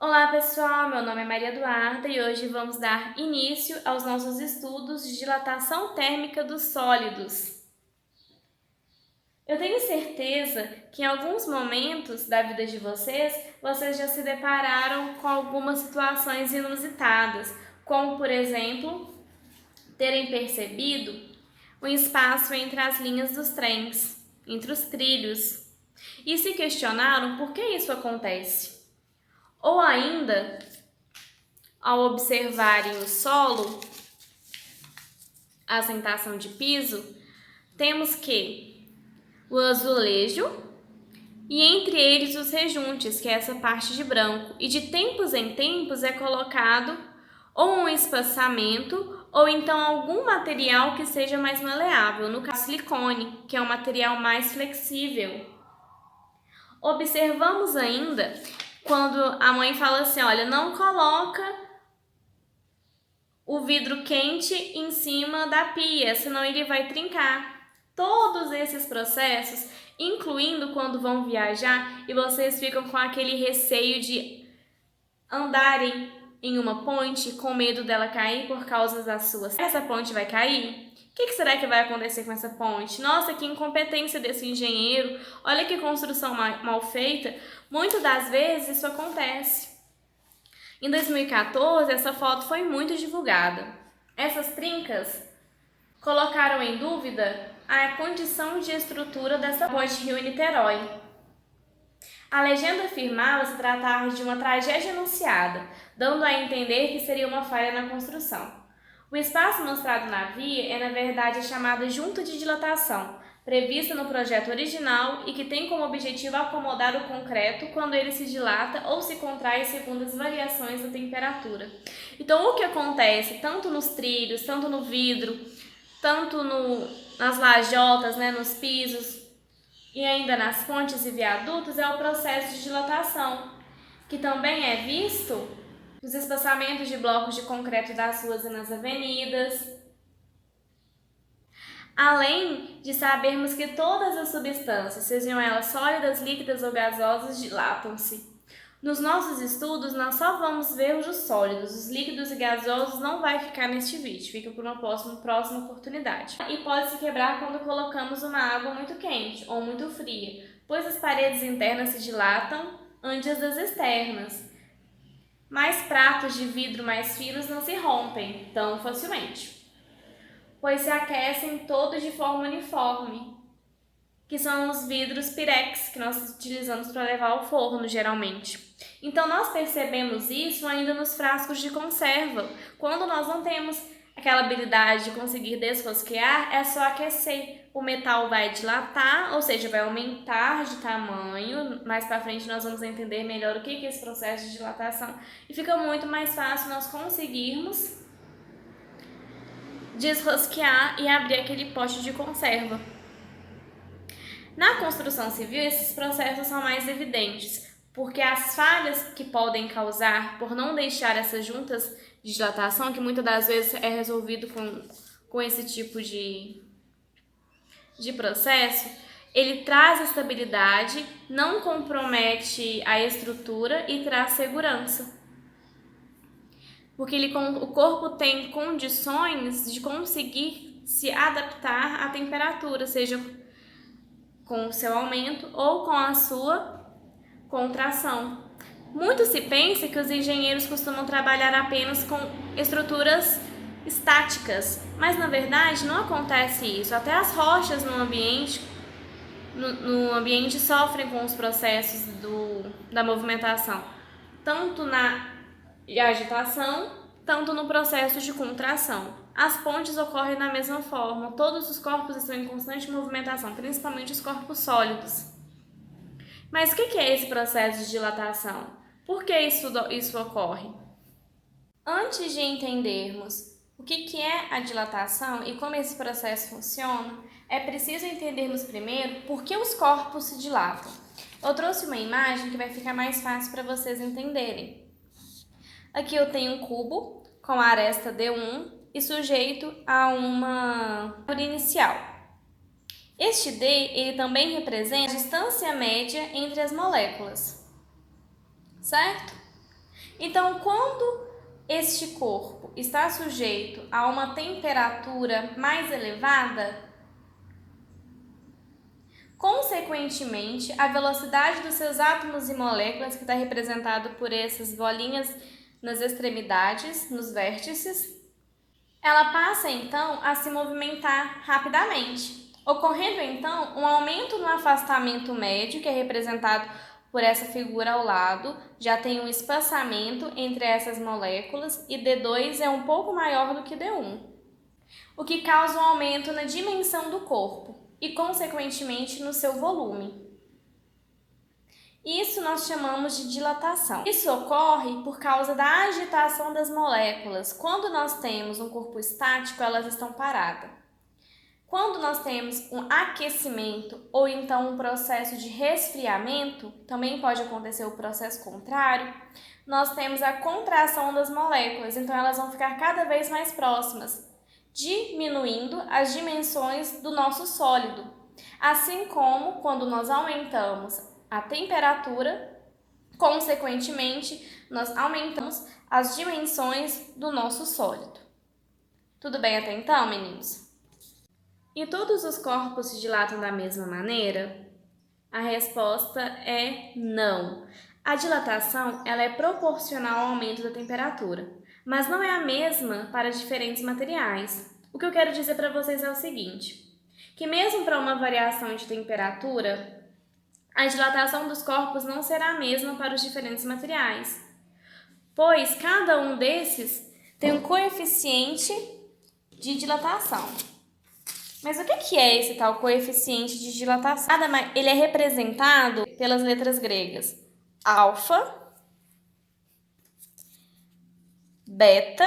Olá pessoal, meu nome é Maria Eduarda e hoje vamos dar início aos nossos estudos de dilatação térmica dos sólidos. Eu tenho certeza que em alguns momentos da vida de vocês já se depararam com algumas situações inusitadas, como por exemplo, terem percebido o espaço entre as linhas dos trens, entre os trilhos, e se questionaram por que isso acontece. Ou ainda, ao observarem o solo, a assentação de piso, temos que o azulejo e entre eles os rejuntes, que é essa parte de branco, e de tempos em tempos é colocado ou um espaçamento ou então algum material que seja mais maleável, no caso silicone, que é um material mais flexível. Observamos ainda quando a mãe fala assim, olha, não coloca o vidro quente em cima da pia, senão ele vai trincar. Todos esses processos, incluindo quando vão viajar e vocês ficam com aquele receio de andarem em uma ponte com medo dela cair por causa das suas. Essa ponte vai cair? O que será que vai acontecer com essa ponte? Nossa, que incompetência desse engenheiro! Olha que construção mal feita! Muitas das vezes isso acontece. Em 2014, essa foto foi muito divulgada. Essas trincas colocaram em dúvida a condição de estrutura dessa ponte Rio-Niterói. A legenda afirmava se tratar de uma tragédia anunciada, dando a entender que seria uma falha na construção. O espaço mostrado na via é, na verdade, a chamada junta de dilatação, prevista no projeto original e que tem como objetivo acomodar o concreto quando ele se dilata ou se contrai segundo as variações da temperatura. Então, o que acontece tanto nos trilhos, tanto no vidro, tanto nas lajotas, nos pisos e ainda nas pontes e viadutos, é o processo de dilatação, que também é visto nos espaçamentos de blocos de concreto das ruas e nas avenidas. Além de sabermos que todas as substâncias, sejam elas sólidas, líquidas ou gasosas, dilatam-se. Nos nossos estudos, nós só vamos ver os sólidos, os líquidos e gasosos não vai ficar neste vídeo, fica por uma próxima oportunidade. E pode se quebrar quando colocamos uma água muito quente ou muito fria, pois as paredes internas se dilatam antes das externas. Mas pratos de vidro mais finos não se rompem tão facilmente, pois se aquecem todos de forma uniforme, que são os vidros Pirex que nós utilizamos para levar ao forno, geralmente. Então, nós percebemos isso ainda nos frascos de conserva. Quando nós não temos aquela habilidade de conseguir desrosquear, é só aquecer. O metal vai dilatar, ou seja, vai aumentar de tamanho. Mais para frente nós vamos entender melhor o que é esse processo de dilatação. E fica muito mais fácil nós conseguirmos desrosquear e abrir aquele pote de conserva. Na construção civil, esses processos são mais evidentes, porque as falhas que podem causar por não deixar essas juntas de dilatação, que muitas das vezes é resolvido com esse tipo de processo, ele traz estabilidade, não compromete a estrutura e traz segurança. Porque o corpo tem condições de conseguir se adaptar à temperatura, seja com o seu aumento ou com a sua contração. Muito se pensa que os engenheiros costumam trabalhar apenas com estruturas estáticas, mas na verdade não acontece isso. Até as rochas no ambiente sofrem com os processos da movimentação, tanto na agitação, tanto no processo de contração. As pontes ocorrem da mesma forma, todos os corpos estão em constante movimentação, principalmente os corpos sólidos. Mas o que é esse processo de dilatação? Por que isso ocorre? Antes de entendermos o que é a dilatação e como esse processo funciona, é preciso entendermos primeiro por que os corpos se dilatam. Eu trouxe uma imagem que vai ficar mais fácil para vocês entenderem. Aqui eu tenho um cubo com a aresta D1 e sujeito a uma altura inicial. Este D ele também representa a distância média entre as moléculas, certo? Então, quando este corpo está sujeito a uma temperatura mais elevada, consequentemente, a velocidade dos seus átomos e moléculas, que está representado por essas bolinhas nas extremidades, nos vértices, ela passa então a se movimentar rapidamente, ocorrendo então um aumento no afastamento médio, que é representado por essa figura ao lado, já tem um espaçamento entre essas moléculas e D2 é um pouco maior do que D1, o que causa um aumento na dimensão do corpo e, consequentemente, no seu volume. Isso nós chamamos de dilatação. Isso ocorre por causa da agitação das moléculas. Quando nós temos um corpo estático, elas estão paradas. Quando nós temos um aquecimento ou então um processo de resfriamento, também pode acontecer o processo contrário, nós temos a contração das moléculas, então elas vão ficar cada vez mais próximas, diminuindo as dimensões do nosso sólido. Assim como quando nós aumentamos a temperatura, consequentemente, nós aumentamos as dimensões do nosso sólido. Tudo bem até então, meninos? E todos os corpos se dilatam da mesma maneira? A resposta é não. A dilatação ela é proporcional ao aumento da temperatura, mas não é a mesma para diferentes materiais. O que eu quero dizer para vocês é o seguinte, que mesmo para uma variação de temperatura, a dilatação dos corpos não será a mesma para os diferentes materiais, pois cada um desses tem um coeficiente de dilatação. Mas o que é esse tal coeficiente de dilatação? Ele é representado pelas letras gregas alfa, beta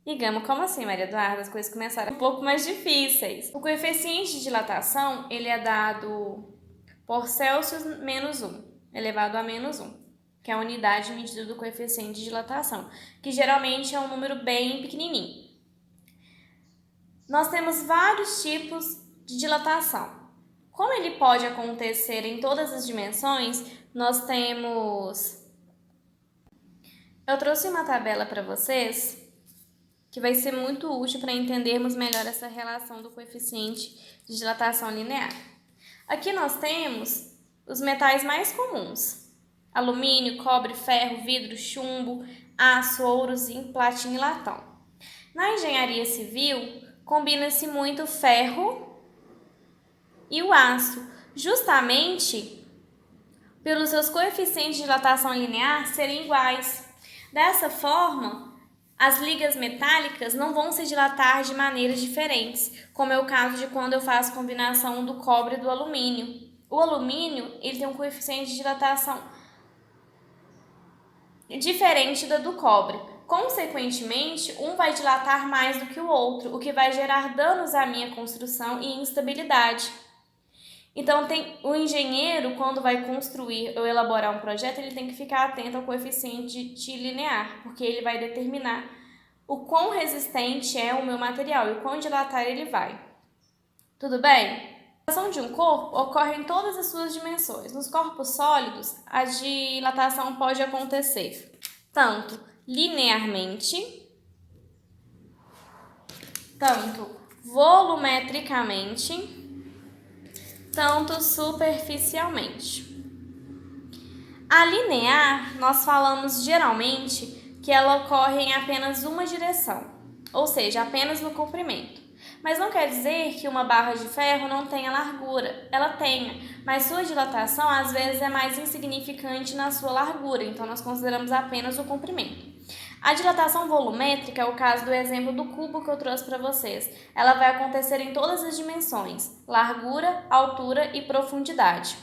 e gama. Como assim, Maria Eduarda? As coisas começaram um pouco mais difíceis. O coeficiente de dilatação ele é dado por Celsius menos 1, elevado a menos 1, que é a unidade medida do coeficiente de dilatação, que geralmente é um número bem pequenininho. Nós temos vários tipos de dilatação. Como ele pode acontecer em todas as dimensões, nós temos... Eu trouxe uma tabela para vocês que vai ser muito útil para entendermos melhor essa relação do coeficiente de dilatação linear. Aqui nós temos os metais mais comuns: alumínio, cobre, ferro, vidro, chumbo, aço, ouro, zinco, platina e latão. Na engenharia civil, combina-se muito o ferro e o aço, justamente pelos seus coeficientes de dilatação linear serem iguais. Dessa forma, as ligas metálicas não vão se dilatar de maneiras diferentes, como é o caso de quando eu faço combinação do cobre e do alumínio. O alumínio ele tem um coeficiente de dilatação diferente do cobre. Consequentemente, um vai dilatar mais do que o outro, o que vai gerar danos à minha construção e instabilidade. Então, o engenheiro, quando vai construir ou elaborar um projeto, ele tem que ficar atento ao coeficiente de linear, porque ele vai determinar o quão resistente é o meu material e o quão dilatar ele vai. Tudo bem? A dilatação de um corpo ocorre em todas as suas dimensões. Nos corpos sólidos, a dilatação pode acontecer tanto linearmente, tanto volumetricamente, tanto superficialmente. A linear, nós falamos geralmente que ela ocorre em apenas uma direção, ou seja, apenas no comprimento. Mas não quer dizer que uma barra de ferro não tenha largura, ela tenha, mas sua dilatação às vezes é mais insignificante na sua largura, então nós consideramos apenas o comprimento. A dilatação volumétrica é o caso do exemplo do cubo que eu trouxe para vocês. Ela vai acontecer em todas as dimensões, largura, altura e profundidade.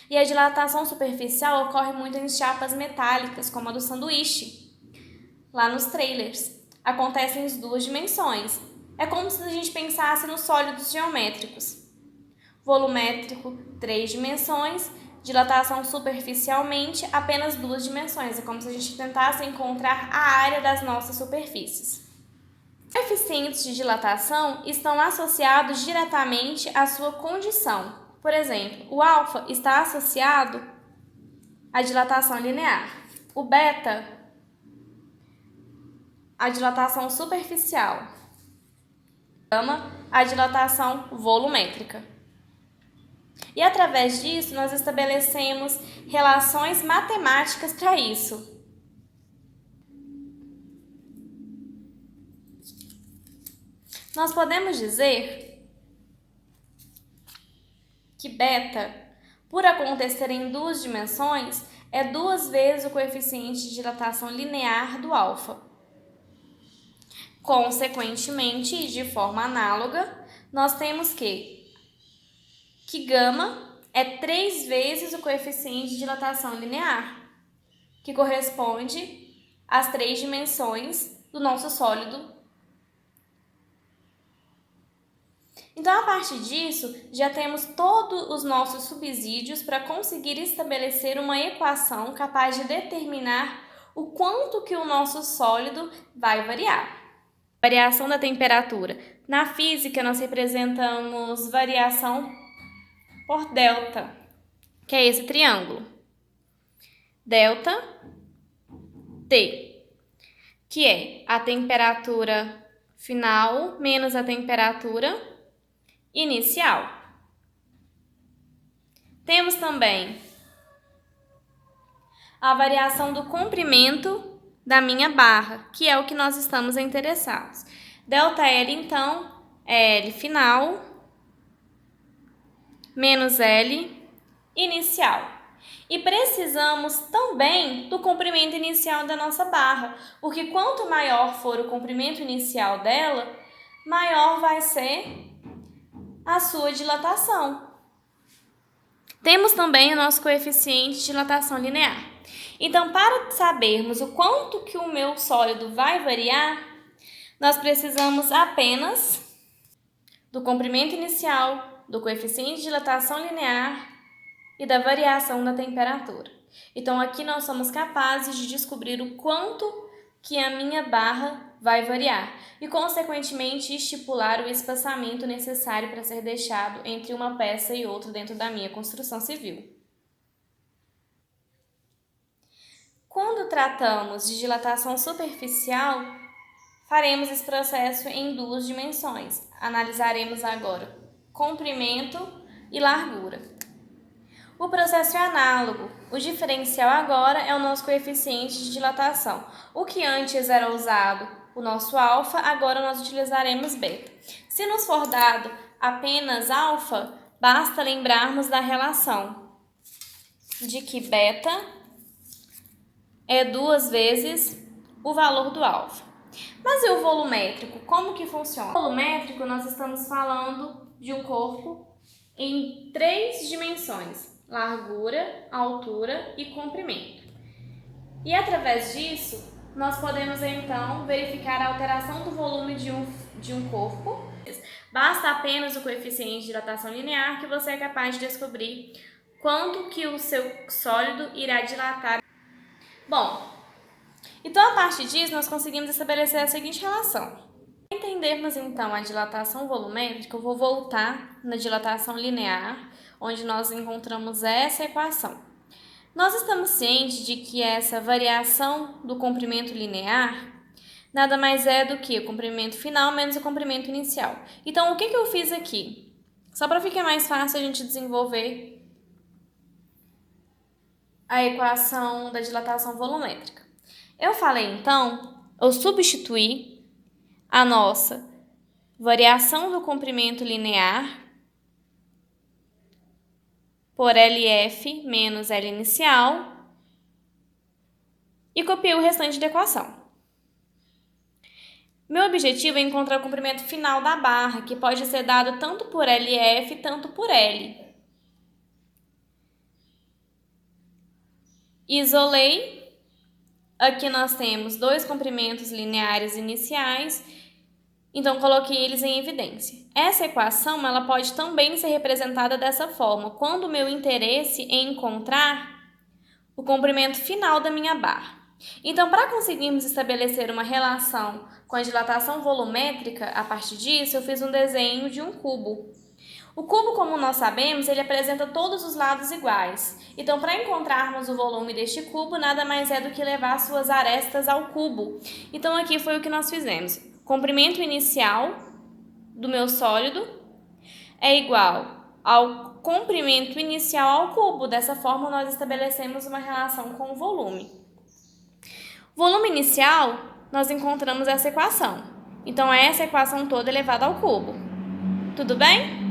E a dilatação superficial ocorre muito em chapas metálicas, como a do sanduíche, lá nos trailers. Acontece em 2 dimensões. É como se a gente pensasse nos sólidos geométricos. Volumétrico, 3 dimensões. Dilatação superficialmente, apenas 2 dimensões. É como se a gente tentasse encontrar a área das nossas superfícies. Os coeficientes de dilatação estão associados diretamente à sua condição. Por exemplo, o alfa está associado a dilatação linear. O beta, a dilatação superficial. Gama, a dilatação volumétrica. E através disso, nós estabelecemos relações matemáticas para isso. Nós podemos dizer que beta, por acontecer em duas dimensões, é 2 vezes o coeficiente de dilatação linear do alfa. Consequentemente, de forma análoga, nós temos que gama é 3 vezes o coeficiente de dilatação linear, que corresponde às 3 dimensões do nosso sólido. Então, a partir disso, já temos todos os nossos subsídios para conseguir estabelecer uma equação capaz de determinar o quanto que o nosso sólido vai variar. Variação da temperatura. Na física, nós representamos variação por delta, que é esse triângulo. Delta T, que é a temperatura final menos a temperatura inicial. Temos também a variação do comprimento da minha barra, que é o que nós estamos interessados. ΔL, então, é L final menos L inicial. E precisamos também do comprimento inicial da nossa barra, porque quanto maior for o comprimento inicial dela, maior vai ser a sua dilatação. Temos também o nosso coeficiente de dilatação linear. Então, para sabermos o quanto que o meu sólido vai variar, nós precisamos apenas do comprimento inicial, do coeficiente de dilatação linear e da variação da temperatura. Então, aqui nós somos capazes de descobrir o quanto que a minha barra vai variar e, consequentemente, estipular o espaçamento necessário para ser deixado entre uma peça e outra dentro da minha construção civil. Quando tratamos de dilatação superficial, faremos esse processo em 2 dimensões. Analisaremos agora comprimento e largura. O processo é análogo. O diferencial agora é o nosso coeficiente de dilatação. O que antes era usado o nosso alfa, agora nós utilizaremos beta. Se nos for dado apenas alfa, basta lembrarmos da relação de que beta é 2 vezes o valor do alfa. Mas e o volumétrico? Como que funciona? O volumétrico, nós estamos falando de um corpo em 3 dimensões: largura, altura e comprimento. E através disso, nós podemos então verificar a alteração do volume de um corpo. Basta apenas o coeficiente de dilatação linear que você é capaz de descobrir quanto que o seu sólido irá dilatar. Bom, então a partir disso nós conseguimos estabelecer a seguinte relação. Para entendermos então a dilatação volumétrica, eu vou voltar na dilatação linear, onde nós encontramos essa equação. Nós estamos cientes de que essa variação do comprimento linear nada mais é do que o comprimento final menos o comprimento inicial. Então, o que eu fiz aqui? Só para ficar mais fácil a gente desenvolver a equação da dilatação volumétrica. Eu falei, então, eu substituí a nossa variação do comprimento linear por LF menos L inicial e copiei o restante da equação. Meu objetivo é encontrar o comprimento final da barra, que pode ser dado tanto por LF, tanto por L. Isolei. Aqui nós temos 2 comprimentos lineares iniciais, então coloquei eles em evidência. Essa equação ela pode também ser representada dessa forma, quando o meu interesse é encontrar o comprimento final da minha barra. Então, para conseguirmos estabelecer uma relação com a dilatação volumétrica, a partir disso eu fiz um desenho de um cubo. O cubo, como nós sabemos, ele apresenta todos os lados iguais. Então, para encontrarmos o volume deste cubo, nada mais é do que levar suas arestas ao cubo. Então, aqui foi o que nós fizemos. O comprimento inicial do meu sólido é igual ao comprimento inicial ao cubo. Dessa forma, nós estabelecemos uma relação com o volume. Volume inicial, nós encontramos essa equação. Então, é essa equação toda elevada ao cubo. Tudo bem?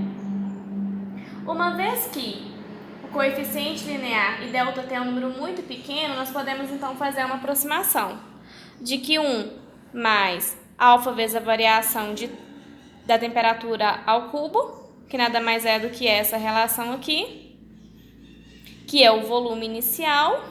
Uma vez que o coeficiente linear e delta tem um número muito pequeno, nós podemos então fazer uma aproximação de que 1 mais alfa vezes a variação da temperatura ao cubo, que nada mais é do que essa relação aqui, que é o volume inicial,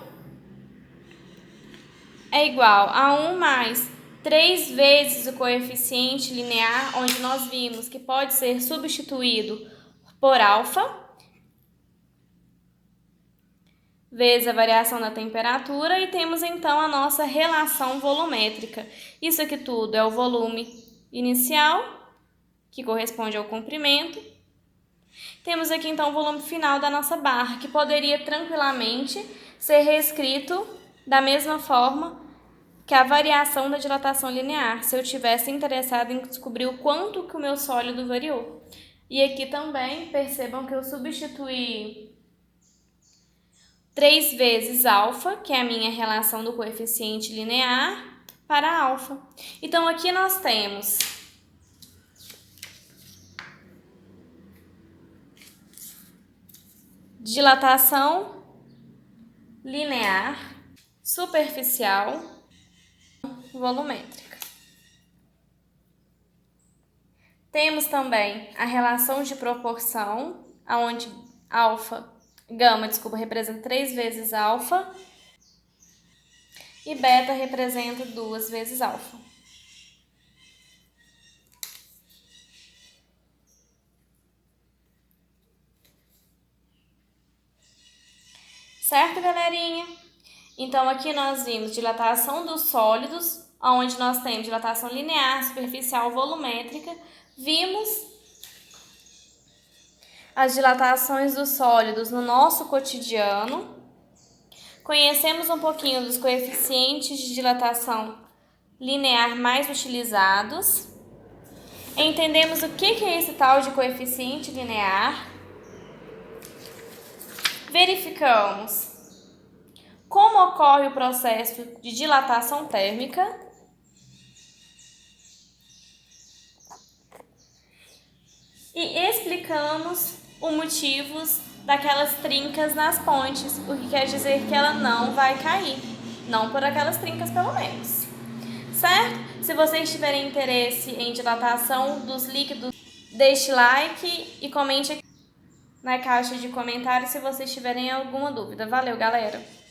é igual a 1 mais 3 vezes o coeficiente linear, onde nós vimos que pode ser substituído por alfa, vezes a variação da temperatura, e temos então a nossa relação volumétrica. Isso aqui tudo é o volume inicial, que corresponde ao comprimento. Temos aqui então o volume final da nossa barra, que poderia tranquilamente ser reescrito da mesma forma que a variação da dilatação linear, se eu tivesse interessado em descobrir o quanto que o meu sólido variou. E aqui também, percebam que eu substituí 3 vezes alfa, que é a minha relação do coeficiente linear, para alfa. Então, aqui nós temos dilatação linear, superficial, volumétrica. Temos também a relação de proporção, onde gama representa 3 vezes alfa e beta representa 2 vezes alfa. Certo, galerinha? Então, aqui nós vimos dilatação dos sólidos, onde nós temos dilatação linear, superficial, volumétrica. Vimos as dilatações dos sólidos no nosso cotidiano. Conhecemos um pouquinho dos coeficientes de dilatação linear mais utilizados. Entendemos o que é esse tal de coeficiente linear. Verificamos como ocorre o processo de dilatação térmica. E explicamos os motivos daquelas trincas nas pontes, o que quer dizer que ela não vai cair, não por aquelas trincas pelo menos, certo? Se vocês tiverem interesse em dilatação dos líquidos, deixe like e comente aqui na caixa de comentários se vocês tiverem alguma dúvida. Valeu, galera!